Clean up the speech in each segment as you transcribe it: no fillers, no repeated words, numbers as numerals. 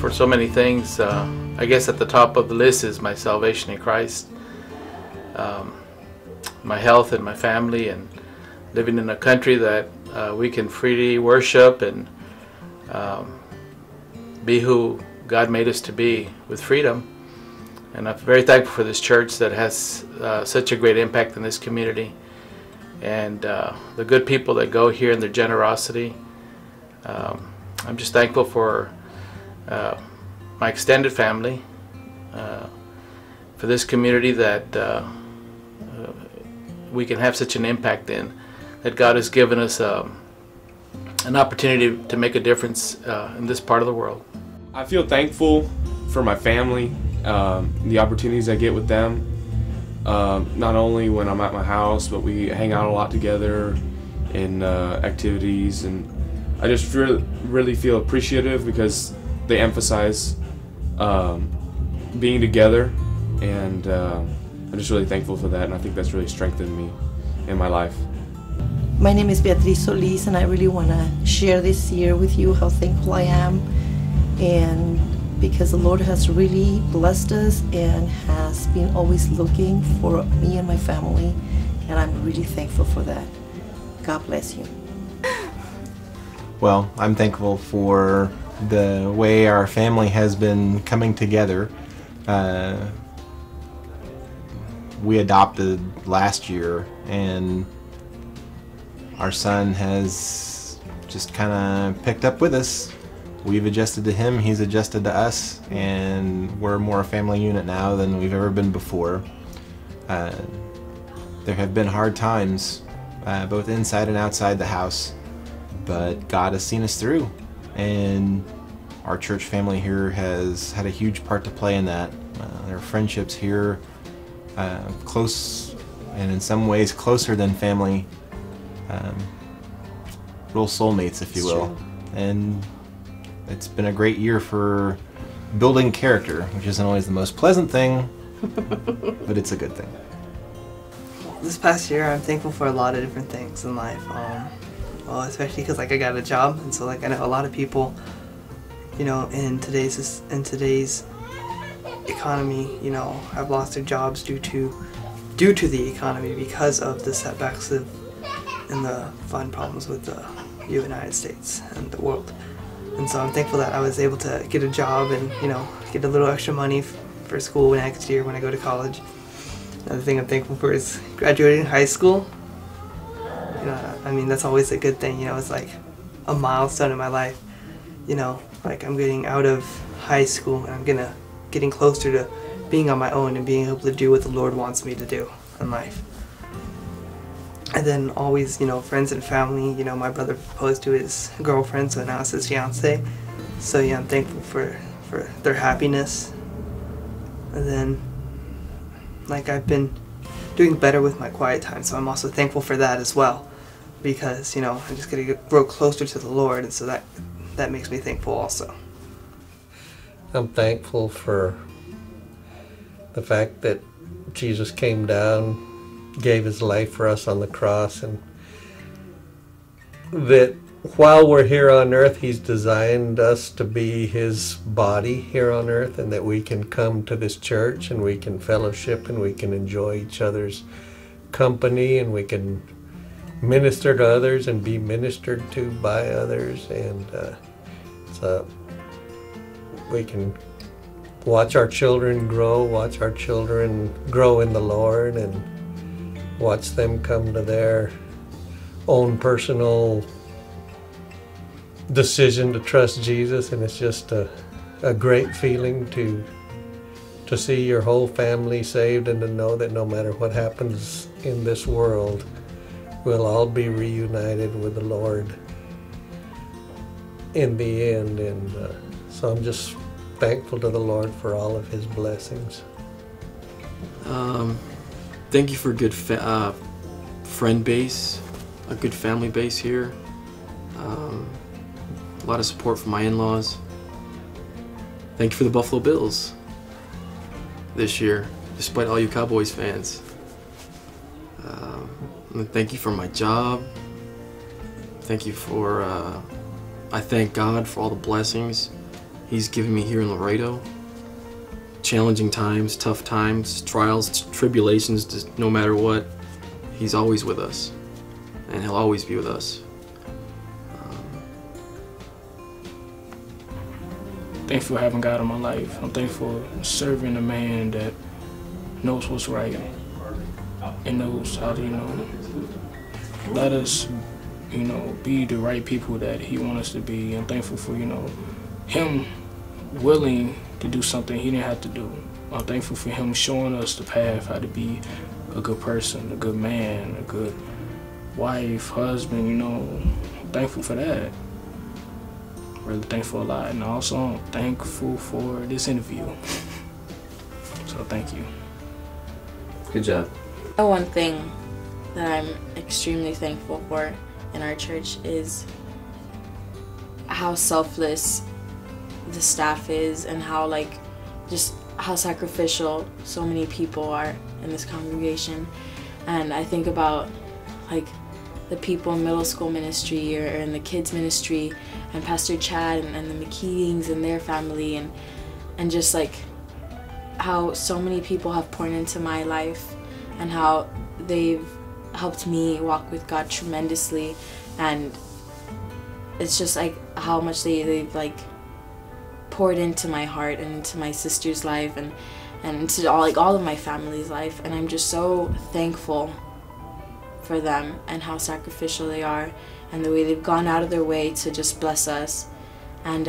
for so many things. I guess at the top of the list is my salvation in Christ, my health and my family, and living in a country that we can freely worship and be who God made us to be with freedom. And I'm very thankful for this church that has such a great impact in this community, and the good people that go here and their generosity. I'm just thankful for my extended family, for this community that we can have such an impact in, that God has given us an opportunity to make a difference in this part of the world. I feel thankful for my family, the opportunities I get with them, not only when I'm at my house, but we hang out a lot together in activities, and I just really feel appreciative because they emphasize being together, and I'm just really thankful for that, and I think that's really strengthened me in my life. My name is Beatriz Solis, and I really want to share this year with you how thankful I am, and because the Lord has really blessed us and has been always looking for me and my family, and I'm really thankful for that. God bless you. Well, I'm thankful for the way our family has been coming together. We adopted last year, and our son has just kind of picked up with us. We've adjusted to him, he's adjusted to us, and we're more a family unit now than we've ever been before. There have been hard times, both inside and outside the house, but God has seen us through, and our church family here has had a huge part to play in that. There are friendships here, close, and in some ways closer than family, real soulmates, if you will. And it's been a great year for building character, which isn't always the most pleasant thing, but it's a good thing. This past year, I'm thankful for a lot of different things in life. Well, especially because I got a job, and so I know a lot of people, in today's economy, have lost their jobs due to the economy because of the setbacks and the fund problems with the United States and the world. And so I'm thankful that I was able to get a job and get a little extra money for school next year when I go to college. Another thing I'm thankful for is graduating high school. I mean, that's always a good thing. It's like a milestone in my life. Like I'm getting out of high school and I'm getting closer to being on my own and being able to do what the Lord wants me to do in life. And then always, friends and family. My brother proposed to his girlfriend, so now it's his fiance. So yeah, I'm thankful for their happiness. And then, I've been doing better with my quiet time, so I'm also thankful for that as well. Because, I'm just going to grow closer to the Lord, and so that makes me thankful also. I'm thankful for the fact that Jesus came down, gave his life for us on the cross, and that while we're here on earth, he's designed us to be his body here on earth, and that we can come to this church and we can fellowship and we can enjoy each other's company, and we can minister to others and be ministered to by others, and so we can watch our children grow in the Lord, and watch them come to their own personal decision to trust Jesus. And it's just a great feeling to see your whole family saved, and to know that no matter what happens in this world, we'll all be reunited with the Lord in the end. And so I'm just thankful to the Lord for all of his blessings. Thank you for a good friend base, a good family base here. A lot of support from my in-laws. Thank you for the Buffalo Bills this year, despite all you Cowboys fans. And thank you for my job. Thank you for, I thank God for all the blessings He's given me here in Laredo. Challenging times, tough times, trials, tribulations, just no matter what, He's always with us, and He'll always be with us. Thankful having God in my life. I'm thankful serving a man that knows what's right and knows how to, let us, be the right people that He wants us to be. I'm thankful for, Him willing to do something He didn't have to do. I'm thankful for Him showing us the path, how to be a good person, a good man, a good wife, husband, I'm thankful for that. Really thankful a lot, and also I'm thankful for this interview. So thank you. Good job. One thing that I'm extremely thankful for in our church is how selfless the staff is, and how just how sacrificial so many people are in this congregation. And I think about the people in middle school ministry or in the kids ministry, and Pastor Chad and the McKeatings and their family, and just how so many people have poured into my life, and how they've helped me walk with God tremendously. And it's just how much they've poured into my heart and into my sister's life, and into all of my family's life. And I'm just so thankful for them, and how sacrificial they are, and the way they've gone out of their way to just bless us. And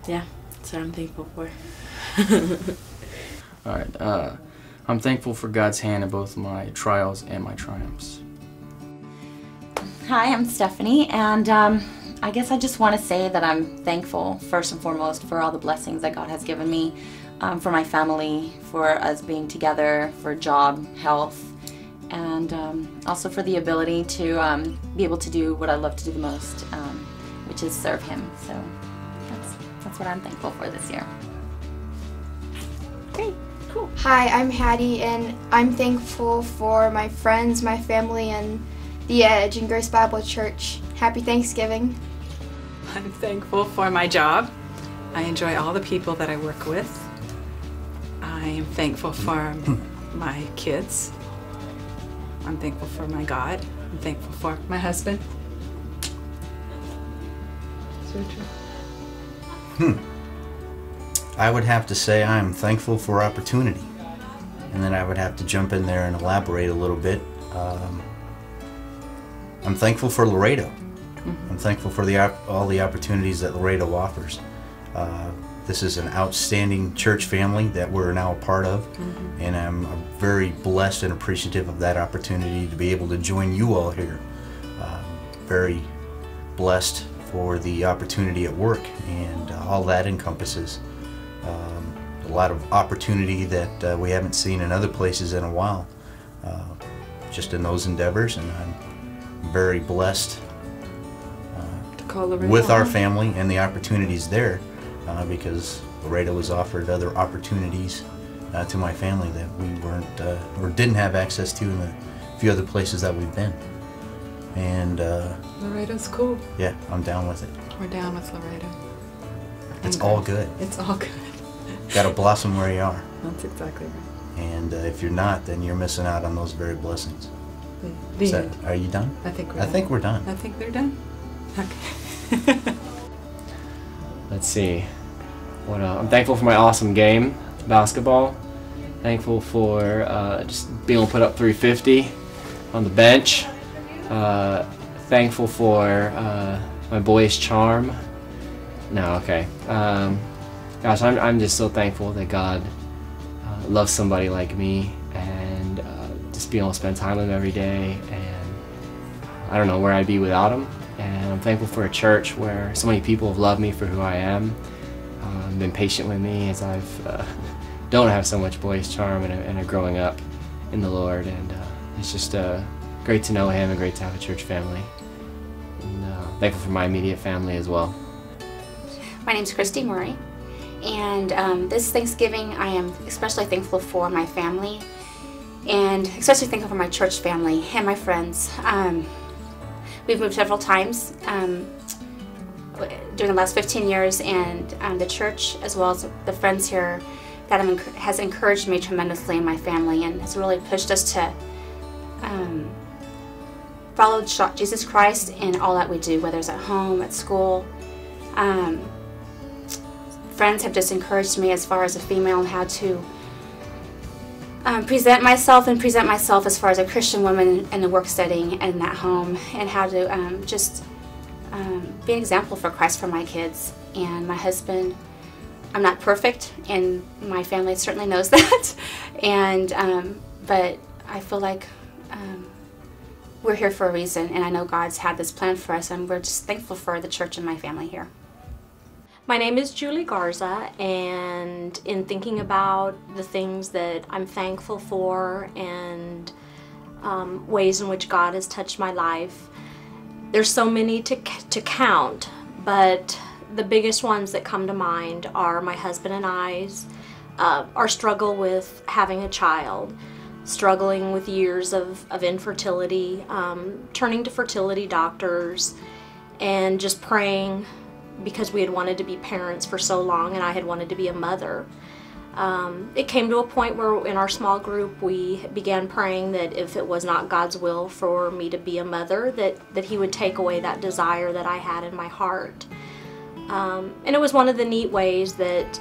yeah, that's what I'm thankful for. All right, I'm thankful for God's hand in both my trials and my triumphs. Hi, I'm Stephanie, and I guess I just want to say that I'm thankful first and foremost for all the blessings that God has given me, for my family, for us being together, for job, health, and also for the ability to be able to do what I love to do the most, which is serve Him. So that's what I'm thankful for this year. Great, cool. Hi, I'm Hattie, and I'm thankful for my friends, my family, and The Edge and Grace Bible Church. Happy Thanksgiving. I'm thankful for my job. I enjoy all the people that I work with. I am thankful for my kids. I'm thankful for my God. I'm thankful for my husband. I would have to say I'm thankful for opportunity. And then I would have to jump in there and elaborate a little bit. I'm thankful for Laredo. I'm thankful for all the opportunities that Laredo offers. This is an outstanding church family that we're now a part of, and I'm very blessed and appreciative of that opportunity to be able to join you all here. Very blessed for the opportunity at work and all that encompasses. A lot of opportunity that we haven't seen in other places in a while, just in those endeavors, and I'm very blessed with our family and the opportunities there, because Laredo has offered other opportunities to my family that we weren't or didn't have access to in the few other places that we've been. And Laredo's cool. Yeah, I'm down with it. We're down with Laredo. It's all good. It's all good. Gotta blossom where you are. That's exactly right. And if you're not, then you're missing out on those very blessings. Are you done? I think we're I done. think we're done. I think they're done. Okay. Let's see. What I'm thankful for my awesome game, basketball. Thankful for just being able to put up 350 on the bench. Thankful for my boyish charm. No, okay. Gosh, I'm just so thankful that God loves somebody like me, and just being able to spend time with Him every day. And I don't know where I'd be without Him. And I'm thankful for a church where so many people have loved me for who I am, been patient with me as I've don't have so much boyish charm and are growing up in the Lord. And it's just great to know Him and great to have a church family. And thankful for my immediate family as well. My name's Christy Murray, and this Thanksgiving I am especially thankful for my family, and especially thankful for my church family and my friends. We've moved several times. during the last 15 years, and the church, as well as the friends here, that has encouraged me tremendously in my family, and has really pushed us to follow Jesus Christ in all that we do, whether it's at home, at school. Friends have just encouraged me as far as a female and how to present myself as far as a Christian woman in the work setting and at home, and how to just be an example for Christ for my kids and my husband. I'm not perfect, and my family certainly knows that, and but I feel like we're here for a reason, and I know God's had this plan for us, and we're just thankful for the church and my family here. My name is Julie Garza, and in thinking about the things that I'm thankful for and ways in which God has touched my life, there's so many to count, but the biggest ones that come to mind are my husband and I's, our struggle with having a child, struggling with years of infertility, turning to fertility doctors, and just praying because we had wanted to be parents for so long, and I had wanted to be a mother. It came to a point where in our small group we began praying that if it was not God's will for me to be a mother, that He would take away that desire that I had in my heart. And it was one of the neat ways that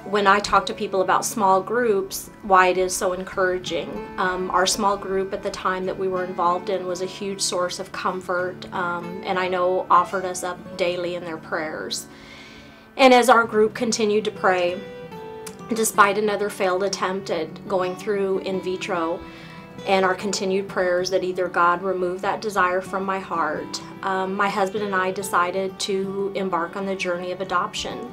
when I talk to people about small groups, why it is so encouraging. Our small group at the time that we were involved in was a huge source of comfort, and I know offered us up daily in their prayers. And as our group continued to pray, despite another failed attempt at going through in vitro, and our continued prayers that either God remove that desire from my heart, my husband and I decided to embark on the journey of adoption.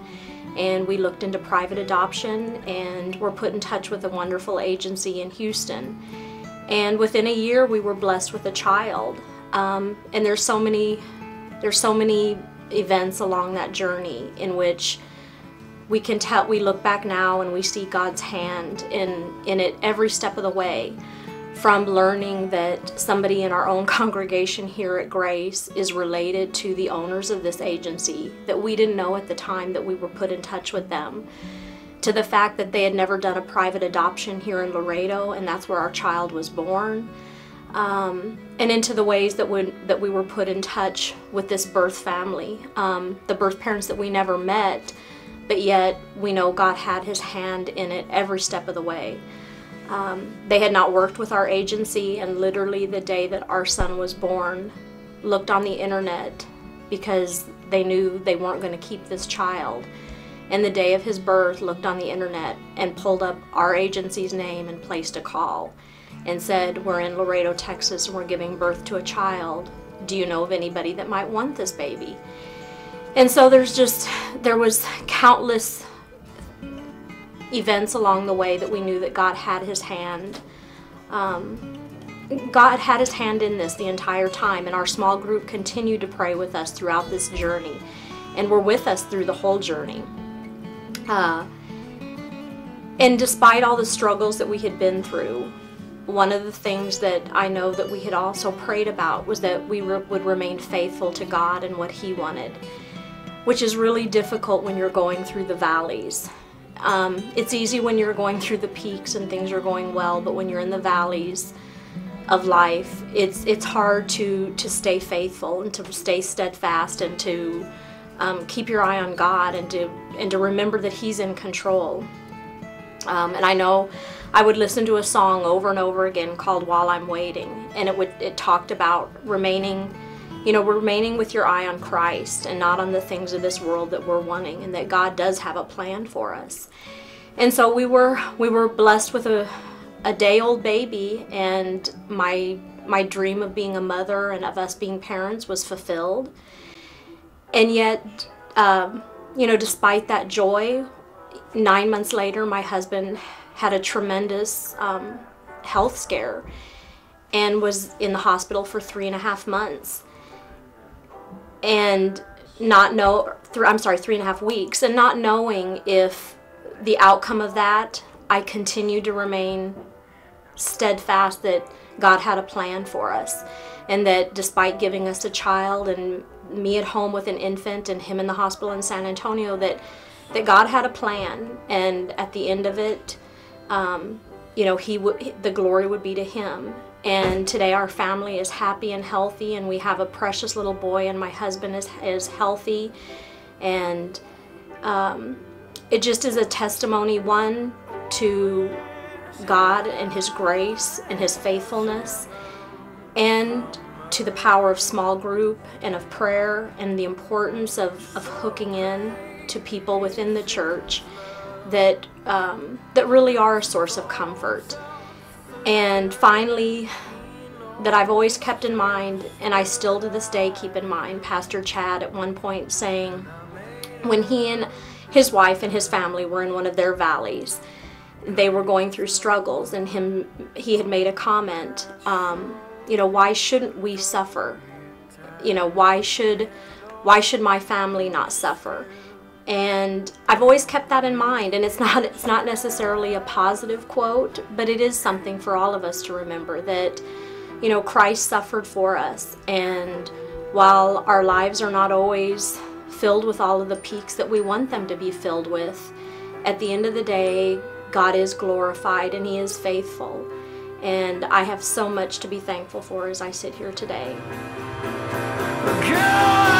And we looked into private adoption and were put in touch with a wonderful agency in Houston. And within a year we were blessed with a child. And there's so many events along that journey in which we look back now and we see God's hand in it every step of the way. From learning that somebody in our own congregation here at Grace is related to the owners of this agency that we didn't know at the time that we were put in touch with them, to the fact that they had never done a private adoption here in Laredo, and that's where our child was born, and into the ways that we were put in touch with this birth family, the birth parents that we never met, but yet we know God had His hand in it every step of the way. They had not worked with our agency, and literally the day that our son was born, looked on the internet because they knew they weren't going to keep this child. And the day of his birth, looked on the internet and pulled up our agency's name and placed a call and said, "We're in Laredo, Texas, and we're giving birth to a child. Do you know of anybody that might want this baby?" And so there was countless events along the way that we knew that God had His hand. God had His hand in this the entire time, and our small group continued to pray with us throughout this journey, and were with us through the whole journey. And despite all the struggles that we had been through, one of the things that I know that we had also prayed about was that we would remain faithful to God and what He wanted, which is really difficult when you're going through the valleys. It's easy when you're going through the peaks and things are going well, but when you're in the valleys of life, it's hard to stay faithful and to stay steadfast and to keep your eye on God and to remember that He's in control. And I know I would listen to a song over and over again called "While I'm Waiting," and it talked about remaining with your eye on Christ and not on the things of this world that we're wanting, and that God does have a plan for us. And so we were blessed with a day-old baby, and my dream of being a mother and of us being parents was fulfilled. And yet, despite that joy, 9 months later, my husband had a tremendous health scare and was in the hospital for 3.5 months. And 3.5 weeks, and not knowing if the outcome of that, I continued to remain steadfast that God had a plan for us, and that despite giving us a child and me at home with an infant and him in the hospital in San Antonio, that God had a plan, and at the end of it, you know, the glory would be to Him. And today our family is happy and healthy, and we have a precious little boy, and my husband is healthy, and it just is a testimony, one, to God and His grace and His faithfulness, and to the power of small group and of prayer, and the importance of hooking in to people within the church that really are a source of comfort. And finally, that I've always kept in mind, and I still to this day keep in mind, Pastor Chad at one point saying, when he and his wife and his family were in one of their valleys, they were going through struggles, and he had made a comment, you know, why shouldn't we suffer? You know, why should my family not suffer? And I've always kept that in mind, and it's not necessarily a positive quote, but it is something for all of us to remember, that, you know, Christ suffered for us, and while our lives are not always filled with all of the peaks that we want them to be filled with, at the end of the day, God is glorified and He is faithful. And I have so much to be thankful for as I sit here today. God!